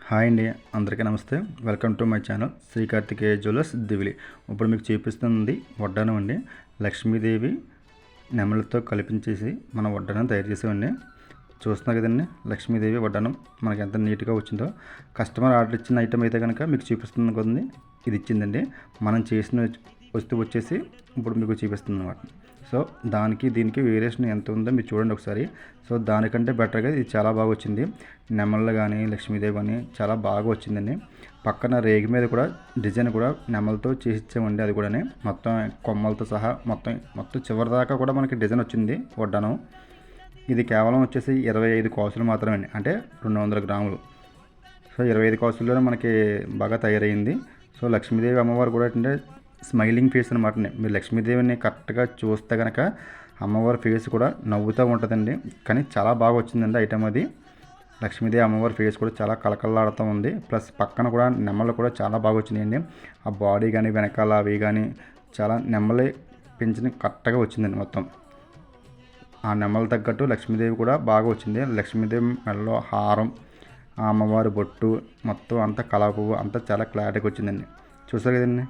Hi అండి, అందరికీ నమస్తే. Welcome to my channel Shri Karthikeya jewellers Divili. ఇప్పుడు మీకు చూపిస్తుంది వడ్డానం అండి. లక్ష్మీదేవి నెమలతో కల్పించేసి మన వడ్డానం తయారు చేసామండి. చూస్తున్నారు కదండి, లక్ష్మీదేవి వడ్డానం మనకి ఎంత నీట్గా వచ్చిందో. కస్టమర్ ఆర్డర్ ఇచ్చిన ఐటమ్ అయితే కనుక మీకు చూపిస్తుంది కదండి, ఇది ఇచ్చిందండి. మనం చేసిన వస్తువు వచ్చేసి ఇప్పుడు మీకు చూపిస్తుంది అన్నమాట. సో దానికి దీనికి వేరియేషన్ ఎంత ఉందో మీరు చూడండి ఒకసారి. సో దానికంటే బెటర్గా ఇది చాలా బాగా వచ్చింది. నెమళ్ళు కానీ లక్ష్మీదేవి కానీ చాలా బాగా వచ్చిందండి. పక్కన రేగి మీద కూడా డిజైన్ కూడా నెమలతో చేసి ఇచ్చామండి. అది కూడా మొత్తం కొమ్మలతో సహా మొత్తం చివరి దాకా కూడా మనకి డిజైన్ వచ్చింది వడ్డానం. ఇది కేవలం వచ్చేసి 25 కాసులు మాత్రమే అండి, అంటే 200 గ్రాములు. సో 25 కాసుల్లోనే మనకి బాగా తయారైంది. సో లక్ష్మీదేవి అమ్మవారు కూడా ఏంటంటే స్మైలింగ్ ఫేస్ అనమాట. మీరు లక్ష్మీదేవిని కరెక్ట్గా చూస్తే కనుక అమ్మవారి ఫేస్ కూడా నవ్వుతూ ఉంటుందండి. కానీ చాలా బాగా వచ్చిందండి ఐటమ్ అది. లక్ష్మీదేవి అమ్మవారి ఫేస్ కూడా చాలా కళకళలాడుతూ ఉంది. ప్లస్ పక్కన కూడా నెమ్మలు కూడా చాలా బాగా వచ్చినాయండి. ఆ బాడీ కానీ వెనకాల అవి కానీ చాలా నెమ్మలి పెంచిన కరెక్ట్గా వచ్చిందండి మొత్తం. ఆ నెమ్మలు తగ్గట్టు లక్ష్మీదేవి కూడా బాగా వచ్చింది. లక్ష్మీదేవి మెడలో హారం, ఆ అమ్మవారి బొట్టు మొత్తం అంతా కళా పువ్వు అంతా చాలా క్లారిటీగా వచ్చిందండి. చూసారు కదండి.